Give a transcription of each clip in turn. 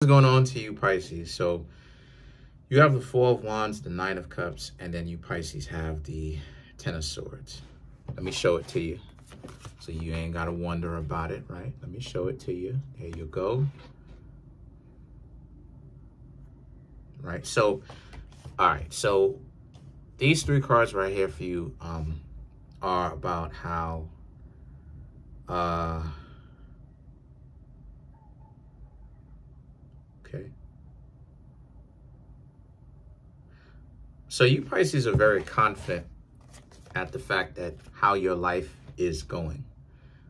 What's going on to you, Pisces? So you have the Four of Wands, the Nine of Cups, and then you Pisces have the Ten of Swords. Let me show it to you so you ain't got to wonder about it, right? Let me show it to you. There you go. Right. So, all right. So these three cards right here for you are about how okay. So you Pisces are very confident at the fact that how your life is going.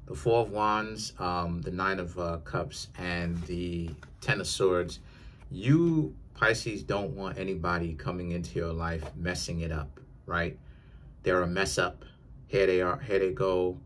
The Four of Wands, the Nine of Cups, and the Ten of Swords. You Pisces don't want anybody coming into your life messing it up, right? They're a mess up. Here they are, here they go,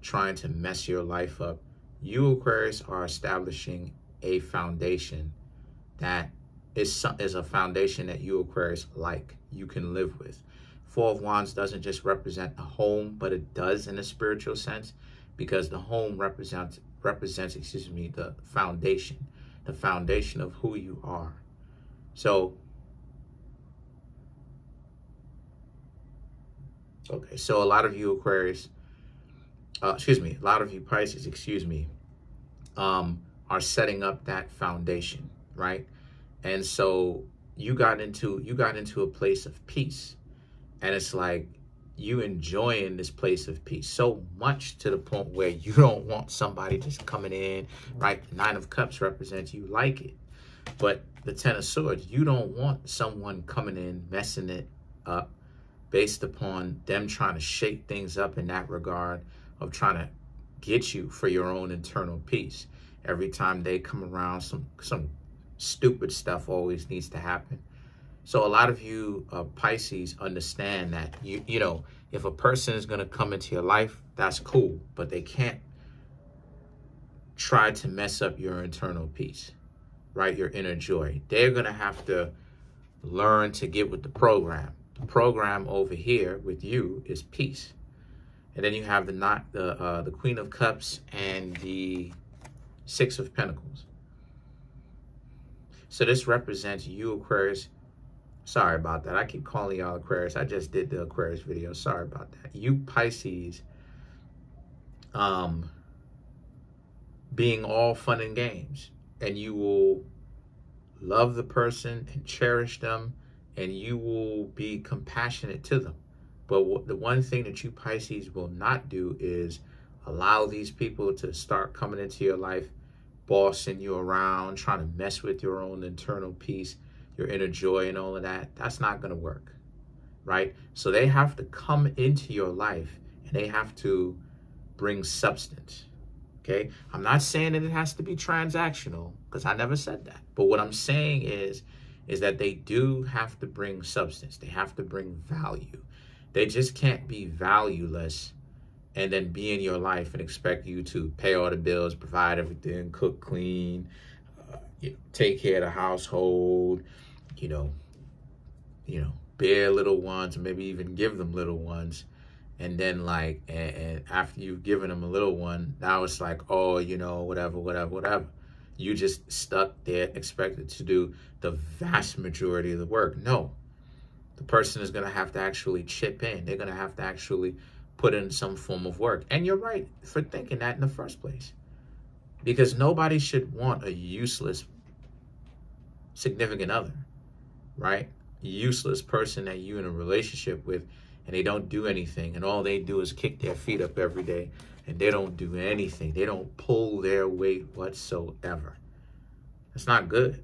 trying to mess your life up. You Aquarius are establishing a foundation that is a foundation that you Aquarius you can live with. Four of Wands doesn't just represent a home, but it does in a spiritual sense, because the home represents the foundation of who you are. So okay, so a lot of you Aquarius, a lot of you Pisces, are setting up that foundation, right? And so you got into a place of peace, and it's like you enjoying this place of peace so much to the point where you don't want somebody just coming in, right? The Nine of Cups represents you like it, but the Ten of Swords, you don't want someone coming in messing it up based upon them trying to shake things up in that regard of trying to get you for your own internal peace. Every time they come around, some stupid stuff always needs to happen. So a lot of you Pisces understand that you know, if a person is going to come into your life, that's cool, but they can't try to mess up your internal peace, right? Your inner joy. They're going to have to learn to get with the program. The program over here with you is peace. And then you have the Queen of Cups and the Six of Pentacles. So this represents you Aquarius. Sorry about that. I keep calling y'all Aquarius. I just did the Aquarius video. Sorry about that. You Pisces being all fun and games, and you will love the person and cherish them, and you will be compassionate to them. But the one thing that you Pisces will not do is allow these people to start coming into your life, bossing you around, trying to mess with your own internal peace, your inner joy and all of that. That's not going to work, right? So they have to come into your life, and they have to bring substance, okay? I'm not saying that it has to be transactional, because I never said that. But what I'm saying is that they do have to bring substance. They have to bring value. They just can't be valueless and then be in your life and expect you to pay all the bills, provide everything, cook, clean, take care of the household, bear little ones, or maybe even give them little ones. And then and after you've given them a little one, now it's like, oh, whatever. You just stuck there, expected to do the vast majority of the work. No, the person is going to have to actually chip in. They're going to have to actually put in some form of work. And you're right for thinking that in the first place, because nobody should want a useless significant other, right? Useless person that you in a relationship with, and they don't do anything, and all they do is kick their feet up every day, and they don't do anything. They don't pull their weight whatsoever. That's not good,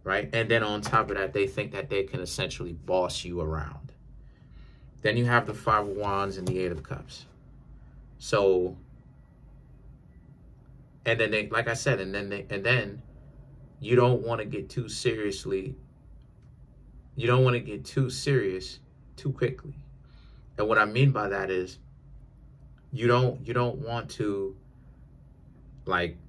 right? And then on top of that, they think that they can essentially boss you around. Then you have the Five of Wands and the Eight of Cups. So, and then like I said, and then you don't want to get too seriously. You don't want to get too serious too quickly. And what I mean by that is you don't want to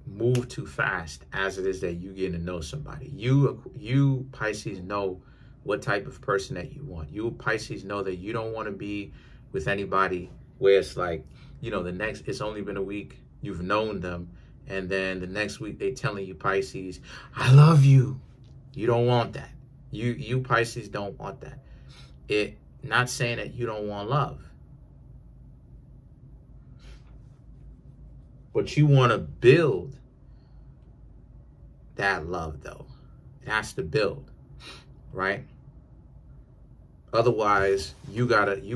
move too fast as it is that you get to know somebody. You Pisces know what type of person that you want. You Pisces know that you don't want to be with anybody where it's like, it's only been a week, you've known them, And then the next week they telling you, Pisces, I love you. You don't want that. You Pisces don't want that. It not saying that you don't want love. But you want to build that love, though. It has to build, right? Otherwise, you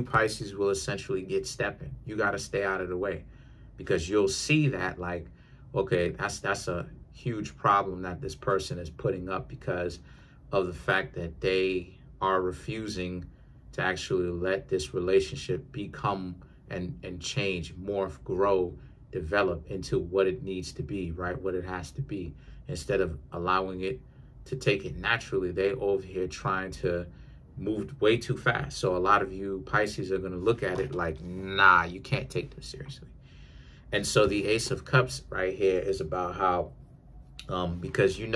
Pisces will essentially get stepping. You got to stay out of the way, because you'll see that, like, okay, that's a huge problem that this person is putting up, because of the fact that they are refusing to actually let this relationship become and change, morph, grow, develop into what it needs to be, right? What it has to be. Instead of allowing it to take it naturally, they over here trying to move way too fast. So a lot of you Pisces are going to look at it like, nah, you can't take them seriously. And so the Ace of Cups right here is about how, because you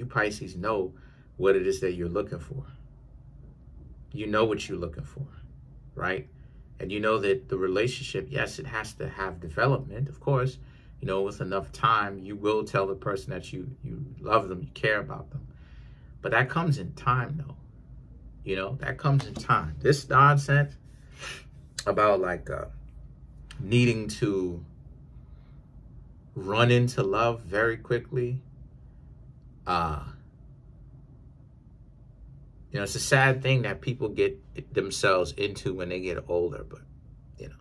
Pisces know what it is that you're looking for. You know what you're looking for, right? And you know that the relationship, yes, it has to have development, of course. You know, with enough time, you will tell the person that you love them, you care about them. But that comes in time, though. You know, that comes in time. This nonsense about, like, needing to run into love very quickly, you know, it's a sad thing that people get themselves into when they get older, but you know,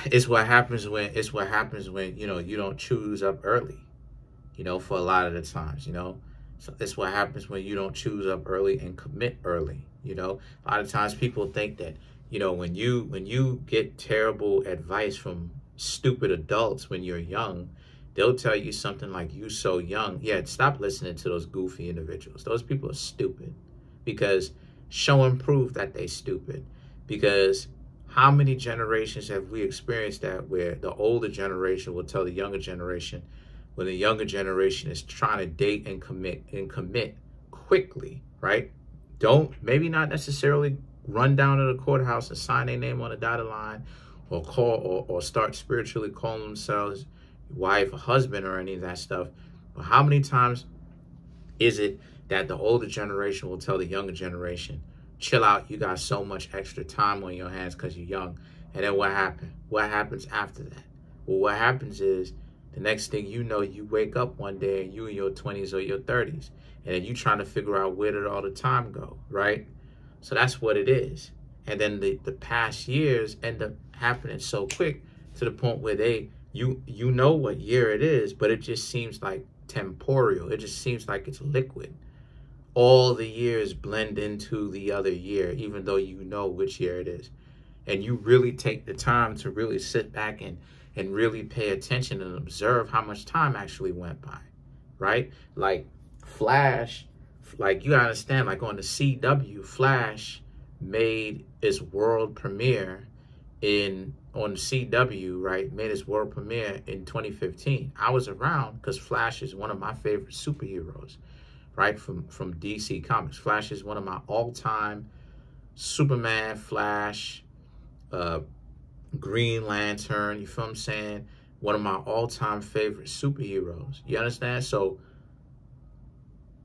it's what happens when you know, you don't choose up early, you know, for a lot of the times, you know. So it's what happens when you don't choose up early and commit early, you know. A lot of times people think that, you know, when you get terrible advice from stupid adults when you're young, they'll tell you something like, you so young. Yeah, stop listening to those goofy individuals. Those people are stupid, because show and prove that they stupid. Because how many generations have we experienced that, where the older generation will tell the younger generation, when the younger generation is trying to date and commit quickly, right? Maybe not necessarily run down to the courthouse and sign their name on a dotted line, or call or start spiritually calling themselves wife or husband or any of that stuff. But how many times is it that the older generation will tell the younger generation, chill out, you got so much extra time on your hands because you're young? And then what happened? What happens after that? Well, what happens is, the next thing you know, you wake up one day and you in your 20s or your 30s, and then you trying to figure out, where did all the time go, right? So that's what it is. And then the past years end up happening so quick, to the point where you know what year it is, but it just seems like temporal. It just seems like it's liquid. All the years blend into the other year, even though you know which year it is. And you really take the time to really sit back and really pay attention and observe how much time actually went by, right? Like Flash, like, you understand, like on the CW, Flash made its world premiere on the CW, right? Made its world premiere in 2015. I was around because Flash is one of my favorite superheroes, right? From DC Comics. Flash is one of my all-time. Superman, Flash, Green Lantern, you feel what I'm saying? One of my all-time favorite superheroes. You understand? So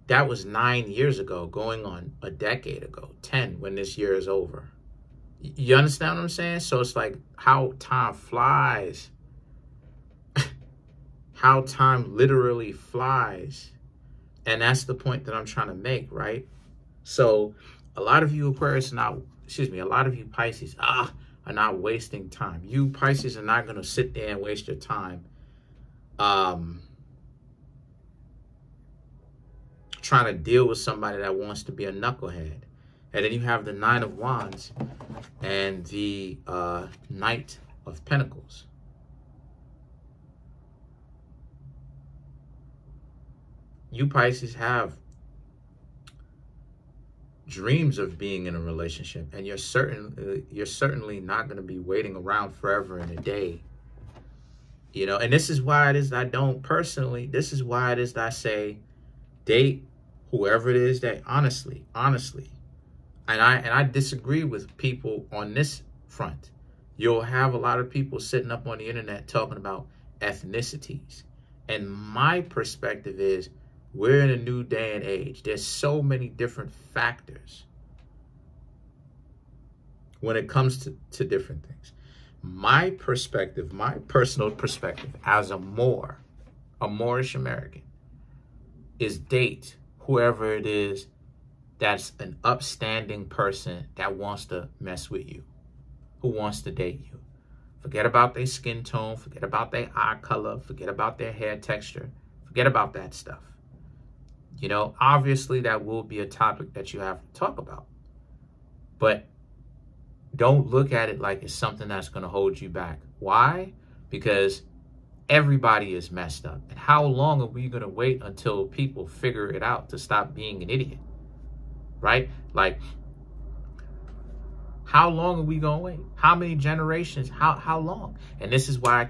that was 9 years ago, going on a decade ago, 10 when this year is over. You understand what I'm saying? So it's like how time flies. How time literally flies. And that's the point that I'm trying to make, right? So a lot of you Aquarius a lot of you Pisces are not wasting time. You Pisces are not going to sit there and waste your time trying to deal with somebody that wants to be a knucklehead. And then you have the Nine of Wands and the Knight of Pentacles. You Pisces have dreams of being in a relationship, and you're certainly not going to be waiting around forever and a day. You know, and this is why it is that I don't personally, this is why it is that I say date whoever it is that honestly, and I disagree with people on this front. You'll have a lot of people sitting up on the internet talking about ethnicities. And my perspective is we're in a new day and age. There's so many different factors when it comes to different things. My perspective, my personal perspective as a Moorish American, is date whoever it is that's an upstanding person that wants to mess with you, who wants to date you. Forget about their skin tone, forget about their eye color, forget about their hair texture, forget about that stuff. You know, obviously that will be a topic that you have to talk about, but don't look at it like it's something that's going to hold you back. Why? Because everybody is messed up. And how long are we going to wait until people figure it out to stop being an idiot? Right? Like, how long are we going to wait? How many generations? How long? And this is why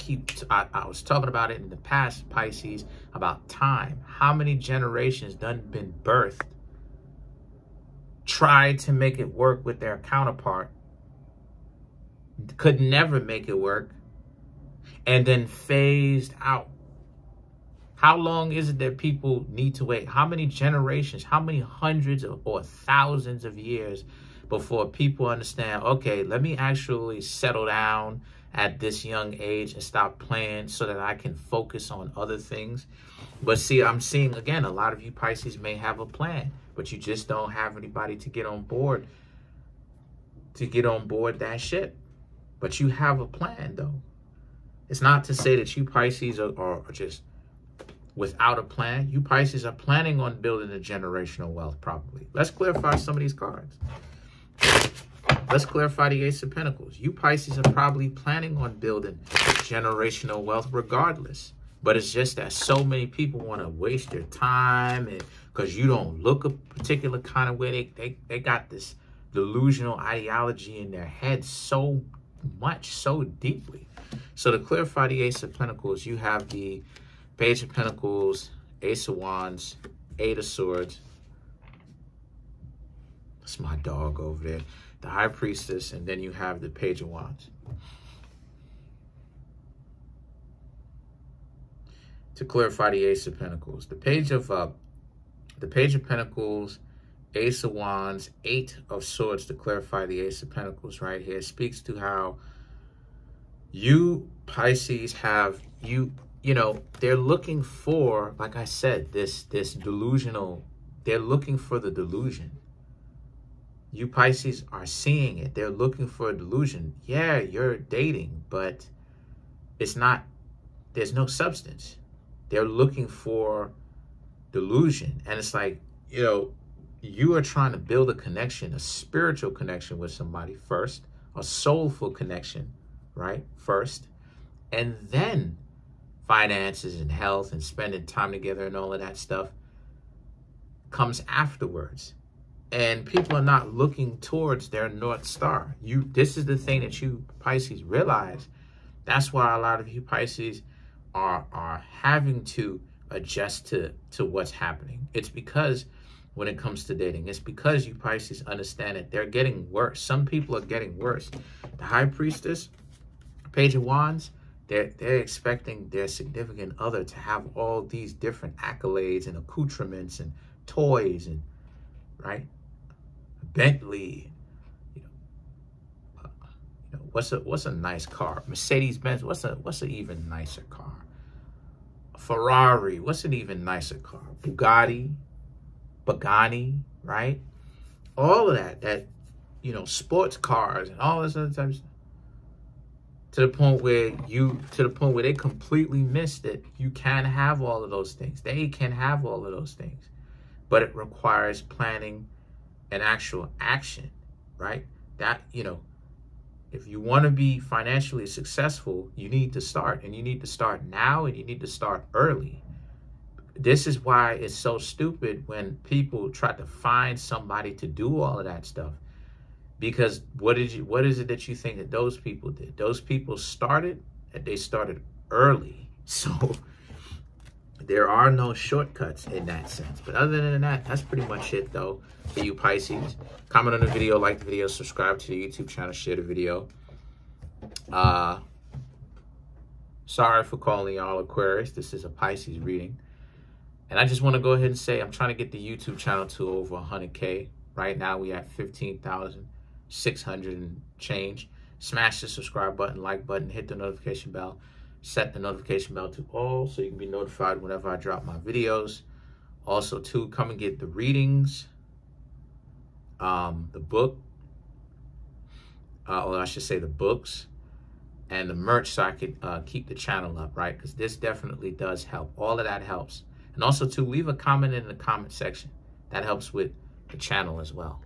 I was talking about it in the past, Pisces, about time. How many generations done been birthed, tried to make it work with their counterpart, could never make it work, and then phased out. How long is it that people need to wait? How many generations, how many hundreds or thousands of years before people understand, okay, let me actually settle down at this young age and stop playing so that I can focus on other things? But see, I'm seeing, again, a lot of you Pisces may have a plan, but you just don't have anybody to get on board, that shit. But you have a plan, though. It's not to say that you Pisces are just without a plan. You Pisces are planning on building a generational wealth, probably. Let's clarify some of these cards. Let's clarify the Ace of Pentacles. You Pisces are probably planning on building generational wealth regardless. But it's just that so many people want to waste their time, and because you don't look a particular kind of way. They got this delusional ideology in their head so much, so deeply. So to clarify the Ace of Pentacles, you have the Page of Pentacles, Ace of Wands, Eight of Swords. That's my dog over there. The High Priestess, and then you have the Page of Wands. To clarify the Ace of Pentacles, the Page of Pentacles, Ace of Wands, Eight of Swords, to clarify the Ace of Pentacles right here, speaks to how you Pisces have, you know, they're looking for, like I said, this delusional, they're looking for the delusion. You Pisces are seeing it. They're looking for a delusion. Yeah, you're dating, but it's not, there's no substance. They're looking for delusion. And it's like, you know, you are trying to build a connection, a spiritual connection with somebody first, a soulful connection, right? First, and then finances and health and spending time together and all of that stuff comes afterwards. And people are not looking towards their North Star. This is the thing that you Pisces realize. That's why a lot of you Pisces are having to adjust to what's happening. It's because when it comes to dating, it's because you Pisces understand that they're getting worse. Some people are getting worse. The High Priestess, Page of Wands, they're expecting their significant other to have all these different accolades and accoutrements and toys and, right? Bentley, what's a nice car? Mercedes-Benz, what's an even nicer car? Ferrari, what's an even nicer car? Bugatti, right? All of that, sports cars and all this other type of stuff. To the point where they completely miss that you can have all of those things. They can have all of those things. But it requires planning and actual action, right? That, if you want to be financially successful, you need to start, and you need to start now, and you need to start early. This is why it's so stupid when people try to find somebody to do all of that stuff. Because what is it that you think that those people did? Those people started early. So there are no shortcuts in that sense. But other than that, that's pretty much it, though, for you Pisces. Comment on the video, like the video, subscribe to the YouTube channel, share the video. Sorry for calling y'all Aquarius. This is a Pisces reading. And I just want to go ahead and say I'm trying to get the YouTube channel to over 100K. Right now we at 15,600 and change. Smash the subscribe button, like button, hit the notification bell. Set the notification bell to all so you can be notified whenever I drop my videos. Also, too, come and get the readings, the book, or I should say the books, and the merch so I could keep the channel up, right? Because this definitely does help. All of that helps. And also, too, leave a comment in the comment section. That helps with the channel as well.